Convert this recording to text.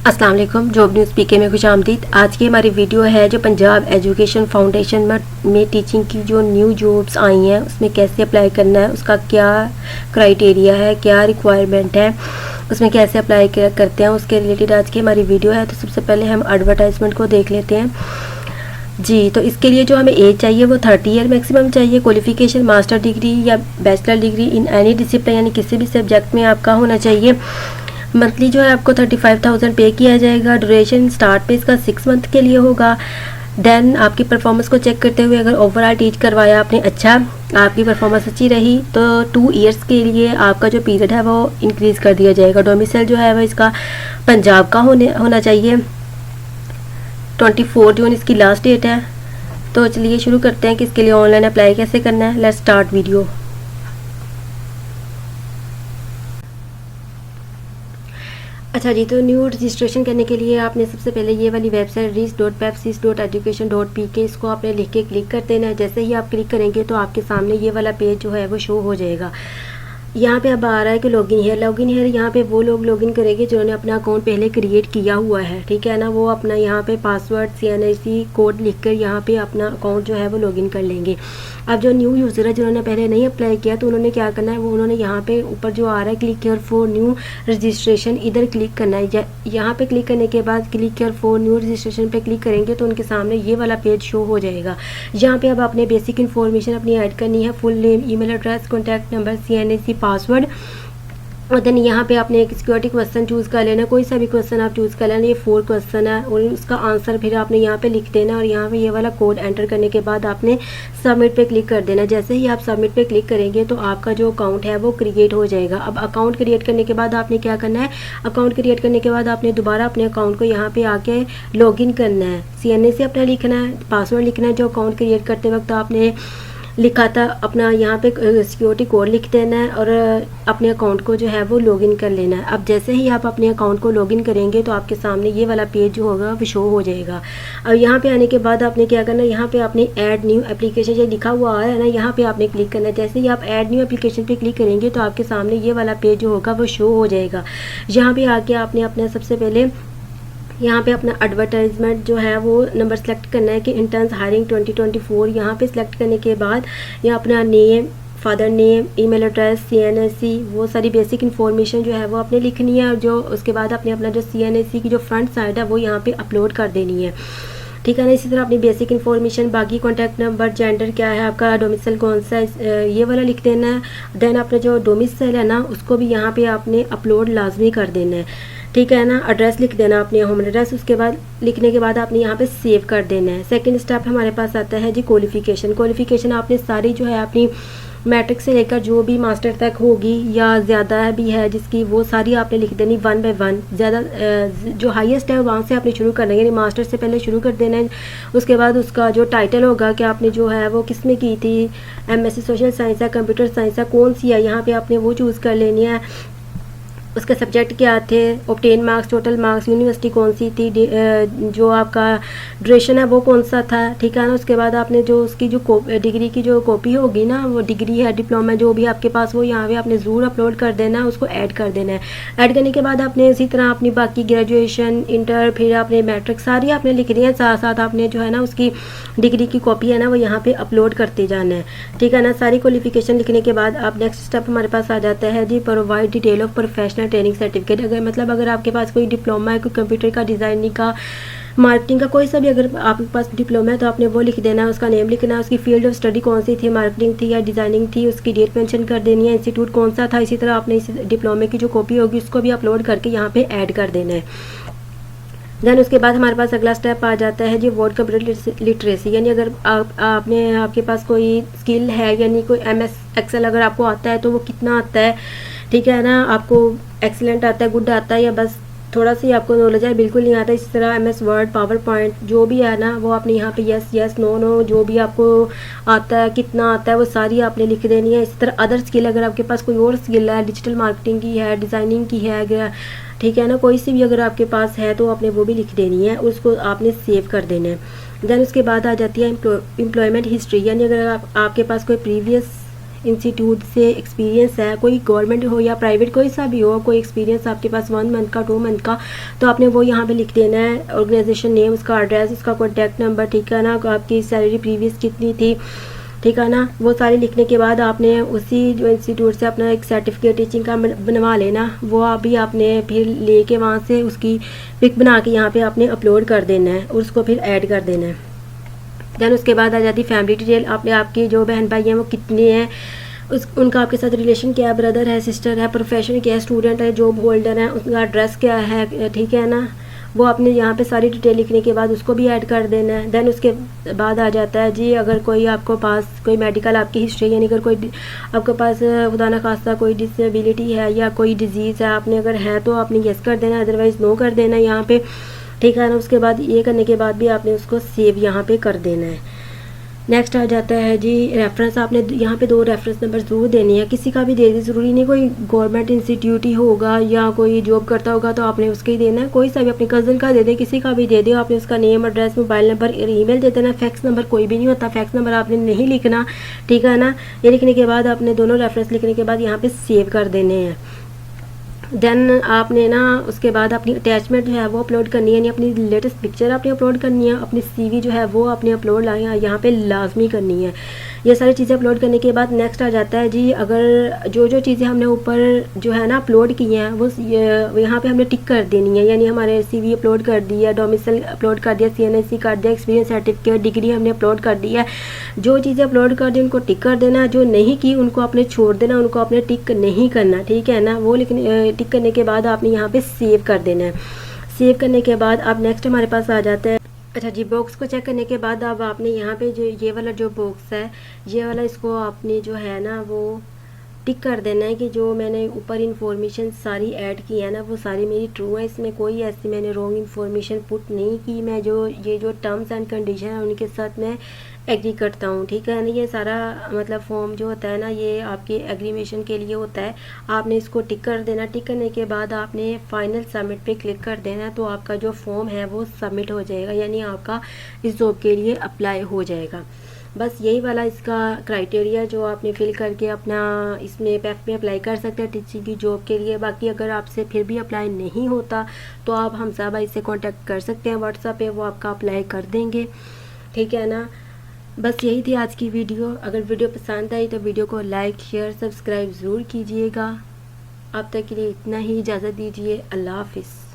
अस्सलाम वालेकुम। Job news पीके में खुशामदीद। आज की हमारी वीडियो है जो पंजाब एजुकेशन फाउंडेशन में टीचिंग की जो न्यू जॉब्स आई हैं उसमें कैसे अप्लाई करना है, उसका क्या क्राइटेरिया है, क्या रिक्वायरमेंट है, उसमें कैसे अप्लाई करते हैं, उसके रिलेटेड आज की हमारी वीडियो है। तो सबसे पहले हम एडवर्टाइजमेंट को देख लेते हैं जी। तो इसके लिए जो हमें एज चाहिए वो 30 ईयर मैक्सिमम चाहिए। क्वालिफिकेशन मास्टर डिग्री या bachelor degree in any discipline यानी किसी भी सब्जेक्ट में आपका होना चाहिए। मंथली जो है आपको 35,000 पे किया जाएगा। ड्यूरेशन स्टार्ट पे इसका 6 मंथ के लिए होगा। देन आपकी परफॉर्मेंस को चेक करते हुए अगर ओवरऑल टीच करवाया आपने अच्छा, आपकी परफॉर्मेंस अच्छी रही तो 2 ईयर्स के लिए आपका जो पीरियड है वो इंक्रीज़ कर दिया जाएगा। डोमिसाइल जो है वो इसका पंजाब का होना चाहिए। 24 जून इसकी लास्ट डेट है। तो चलिए शुरू करते हैं कि इसके लिए ऑनलाइन अप्लाई कैसे करना है। Let's start video. अच्छा जी, तो न्यू रजिस्ट्रेशन करने के लिए आपने सबसे पहले ये वाली वेबसाइट ris.pepsis.education.pk इसको आपने लिख के क्लिक कर देना है। जैसे ही आप क्लिक करेंगे तो आपके सामने ये वाला पेज जो है वो शो हो जाएगा। यहाँ पे अब आ रहा है कि लॉगिन हियर यहाँ पे वो लोग लॉगिन करेंगे जिन्होंने अपना अकाउंट पहले क्रिएट किया हुआ है, ठीक है ना। वो अपना यहाँ पे पासवर्ड CNIC कोड लिखकर यहाँ पे अपना अकाउंट जो है वो लॉगिन कर लेंगे। अब जो न्यू यूज़र है जिन्होंने पहले नहीं अप्लाई किया तो उन्होंने क्या करना है, वो उन्होंने यहाँ पे ऊपर जो आ रहा है click here for new registration, इधर क्लिक करना है। यहाँ पे क्लिक करने के बाद click here for new registration पे क्लिक करेंगे तो उनके सामने ये वाला पेज शो हो जाएगा। यहाँ पे अब आपने बेसिक इन्फॉर्मेशन अपनी ऐड करनी है, full name, email address, contact number, CNIC password. और देन यहाँ पे आपने एक सिक्योरिटी क्वेश्चन चूज़ कर लेना, कोई सा भी क्वेश्चन आप चूज़ कर लेना। ये 4 क्वेश्चन है और उसका आंसर फिर आपने यहाँ पे लिख देना और यहाँ पे ये वाला कोड एंटर करने के बाद आपने सबमिट पे क्लिक कर देना। जैसे ही आप सबमिट पे क्लिक करेंगे तो आपका जो अकाउंट है वो क्रिएट हो जाएगा। अब अकाउंट क्रिएट करने के बाद आपने क्या करना है, अकाउंट क्रिएट करने के बाद आपने दोबारा अपने अकाउंट को यहाँ पे आके लॉगिन करना है। CNIC अपना लिखना है, पासवर्ड लिखना है जो अकाउंट क्रिएट करते वक्त आपने लिखा था, अपना यहाँ पे सिक्योरिटी कोड लिख देना है और अपने अकाउंट को जो है वो लॉगिन कर लेना है। अब जैसे ही आप अपने अकाउंट को लॉगिन करेंगे तो आपके सामने ये वाला पेज जो होगा वो शो हो जाएगा। अब यहाँ पे आने के बाद आपने क्या करना है, यहाँ पे आपने ऐड न्यू एप्लीकेशन जो लिखा हुआ है ना, यहाँ पे आपने क्लिक करना है। जैसे ही आप ऐड न्यू एप्लीकेशन पे क्लिक करेंगे तो आपके सामने ये वाला पेज जो होगा वो शो हो जाएगा। यहाँ पे आके आपने अपना सबसे पहले यहाँ पे अपना एडवर्टाइजमेंट जो है वो नंबर सेलेक्ट करना है कि इंटर्न्स हायरिंग 2024। यहाँ पे सिलेक्ट करने के बाद यहाँ अपना name, father name, email address, CNIC वो सारी बेसिक इन्फॉर्मेशन जो है वो आपने लिखनी है। और जो उसके बाद आपने अपना जो CNIC की जो फ्रंट साइड है वो यहाँ पे अपलोड कर देनी है, ठीक है ना। इसी तरह अपनी बेसिक इन्फॉर्मेशन, बाकी कॉन्टैक्ट नंबर, जेंडर क्या है आपका, डोमिसाइल कौन सा है, ये वाला लिख देना है। देन अपना जो डोमिसाइल है ना उसको भी यहाँ पे आपने अपलोड लाजमी कर देना है, ठीक है ना। एड्रेस लिख देना अपने होम एड्रेस। उसके बाद लिखने के बाद आपने यहाँ पे सेव कर देना है। सेकंड स्टेप हमारे पास आता है जी क्वालिफिकेशन आपने सारी जो है अपनी मैट्रिक से लेकर जो भी मास्टर तक होगी या ज़्यादा भी है जिसकी, वो सारी आपने लिख देनी 1 बाय 1। ज़्यादा जो हाईएस्ट है वहाँ से आपने शुरू करना है, यानी मास्टर से पहले शुरू कर देना है। उसके बाद उसका जो टाइटल होगा कि आपने जो है वो किस में की थी, MSc सोशल साइंस है, कंप्यूटर साइंस है, कौन सी है, यहाँ पर आपने वो चूज़ कर लेनी है। उसके सब्जेक्ट क्या थे, obtain marks, total marks, university कौन सी थी, जो आपका ड्यूरेशन है वो कौन सा था, ठीक है ना। उसके बाद आपने जो उसकी जो डिग्री की जो कॉपी होगी ना, वो डिग्री है, डिप्लोमा जो भी आपके पास, वो यहाँ पे आपने ज़रूर अपलोड कर देना है, उसको ऐड कर देना है। ऐड करने के बाद आपने इसी तरह अपनी बाकी ग्रेजुएशन, इंटर, फिर आपने मैट्रिक सारी आपने लिखनी है। साथ साथ आपने जो है ना उसकी डिग्री की कॉपी है ना वो यहाँ पे अपलोड करते जाना है, ठीक है ना। सारी क्वालिफिकेशन लिखने के बाद आप नेक्स्ट स्टेप हमारे पास आ जाता है जी provide detail of professional training certificate. अगर आपके पास कोई डिप्लोमा है, कोई कंप्यूटर का, डिज़ाइनिंग का, मार्केटिंग का, कोई सा भी अगर आपके पास डिप्लोमा है तो आपने वो लिख देना है। उसका नेम लिखना है, उसकी फील्ड ऑफ स्टडी कौन सी थी, मार्केटिंग थी या डिज़ाइनिंग थी, उसकी डेट मेंशन कर देनी है, इंस्टीट्यूट कौन सा था। इसी तरह आपने इस डिप्लोमे की जो कॉपी होगी उसको भी अपलोड करके यहाँ पे ऐड कर देना है। देन उसके बाद हमारे पास अगला स्टेप आ जाता है जी वर्ड कंप्यूटर लिटरेसी, यानी अगर आपके पास कोई स्किल है, यानी कोई MS Excel अगर आपको आता है तो वो कितना आता है, ठीक है ना। आपको एक्सीलेंट आता है, गुड आता है, या बस थोड़ा सी आपको नॉलेज है, बिल्कुल नहीं आता। इसी तरह MS वर्ड, पावर पॉइंट जो भी है ना वो आपने यहाँ पे यस नो जो भी आपको आता है, कितना आता है, वो सारी आपने लिख देनी है। इसी तरह अदर स्किल, अगर आपके पास कोई और स्किल है, डिजिटल मार्केटिंग की है, डिज़ाइनिंग की है, ठीक है ना, कोई सी भी अगर आपके पास है तो आपने वो भी लिख देनी है, उसको आपने सेव कर देना है। देन उसके बाद आ जाती है एम्प्लॉयमेंट हिस्ट्री, यानी अगर आपके पास कोई प्रीवियस इंस्टीट्यूट से एक्सपीरियंस है, कोई गवर्नमेंट हो या प्राइवेट कोई सा भी हो, कोई एक्सपीरियंस आपके पास 1 मंथ का 2 मंथ का, तो आपने वो यहाँ पे लिख देना है, ऑर्गेनाइजेशन नेम, उसका एड्रेस, उसका कॉन्टैक्ट नंबर, ठीक है ना, आपकी सैलरी प्रीवियस कितनी थी, ठीक है ना। वो सारे लिखने के बाद आपने उसी जो इंस्टीट्यूट से अपना एक सर्टिफिकेट टीचिंग का बनवा लेना, वो अभी आपने फिर लेके वहाँ से उसकी पिक बना के यहाँ पे आपने अपलोड कर देना है और उसको फिर ऐड कर देना है। देन उसके बाद आ जाती फैमिली डिटेल, आपने आपकी जो बहन भाई हैं वो कितने हैं, उनका आपके साथ रिलेशन क्या है, ब्रदर है, सिस्टर है, प्रोफेशन क्या है, स्टूडेंट है, जॉब होल्डर है, उनका एड्रेस क्या है, ठीक है ना। वो आपने यहाँ पे सारी डिटेल लिखने के बाद उसको भी ऐड कर देना है। देन उसके बाद आ जाता है जी, अगर कोई आपको पास कोई मेडिकल आपकी हिस्ट्री, यानी अगर कोई आपके पास खुदा न खास्ता कोई डिसेबिलिटी है या कोई डिजीज़ है, आपने अगर है तो आपने येस कर देना, अदरवाइज़ नो कर देना यहाँ पे, ठीक है ना। उसके बाद ये करने के बाद भी आपने उसको सेव यहाँ पे कर देना है। नेक्स्ट आ जाता है जी रेफरेंस, आपने यहाँ पे 2 रेफरेंस नंबर ज़रूर देने हैं, किसी का भी दे दी, ज़रूरी नहीं कोई गवर्नमेंट इंस्टीट्यूट ही होगा या कोई जॉब करता होगा तो आपने उसका ही देना है, कोई सा भी अपने कज़न का दे दें, किसी का भी दे दे, आपने उसका name, address, mobile number, email दे देना। फैक्स नंबर कोई भी नहीं होता, फैक्स नंबर आपने नहीं लिखना, ठीक है ना। ये लिखने के बाद आपने दोनों रेफरेंस लिखने के बाद यहाँ पर सेव कर देने हैं। देन आपने ना उसके बाद अपनी अटैचमेंट जो है वो अपलोड करनी है, यानी अपनी लेटेस्ट पिक्चर आपने अपलोड करनी है, अपनी सीवी जो है वो आपने अपलोड यहाँ पे लाजमी करनी है। ये सारी चीज़ें अपलोड करने के बाद नेक्स्ट आ जाता है जी, अगर जो जो चीज़ें हमने ऊपर जो है ना अपलोड की हैं वो यहाँ पे हमने टिक कर देनी है, यानी हमारे सीवी अपलोड कर दी है, डोमिसाइल अपलोड कर दिया, CNSC कर दिया, एक्सपीरियंस सर्टिफिकेट, डिग्री हमने अपलोड कर दी है। जो चीज़ें अपलोड कर दी उनको टिक कर देना, जो नहीं की उनको आपने छोड़ देना, उनको आपने टिक नहीं करना, ठीक है ना। वो टिक करने के बाद आपने यहाँ पे सेव कर देना है। सेव करने के बाद अब नेक्स्ट हमारे पास आ जाता है, अच्छा जी, बॉक्स को चेक करने के बाद अब आपने यहाँ पे जो ये वाला जो बॉक्स है, ये वाला इसको आपने जो है ना वो टिक कर देना है कि जो मैंने ऊपर इन्फॉर्मेशन सारी ऐड की है ना वो सारी मेरी ट्रू है, इसमें कोई ऐसी मैंने रॉन्ग इन्फॉर्मेशन पुट नहीं की, मैं जो ये जो टर्म्स एंड कंडीशन है उनके साथ मैं एग्री करता हूँ, ठीक है ना। ये सारा मतलब फॉर्म जो होता है ना ये आपकी एग्रीमेशन के लिए होता है, आपने इसको टिक कर देना। टिक करने के बाद आपने फाइनल सबमिट पे क्लिक कर देना, तो आपका जो फॉर्म है वो सबमिट हो जाएगा, यानी आपका इस जॉब के लिए अप्लाई हो जाएगा। बस यही वाला इसका क्राइटेरिया जो आपने फिल करके अपना इसमें पैफ में अप्लाई कर सकते हैं टीचिंग की जॉब के लिए। बाकी अगर आपसे फिर भी अप्लाई नहीं होता तो आप हमसा भाई से कांटेक्ट कर सकते हैं व्हाट्सएप पे, वो आपका अप्लाई कर देंगे, ठीक है ना। बस यही थी आज की वीडियो। अगर वीडियो पसंद आई तो वीडियो को लाइक, शेयर, सब्सक्राइब ज़रूर कीजिएगा। अब तक के लिए इतना ही, इजाज़त दीजिए। अल्लाह हाफिज़।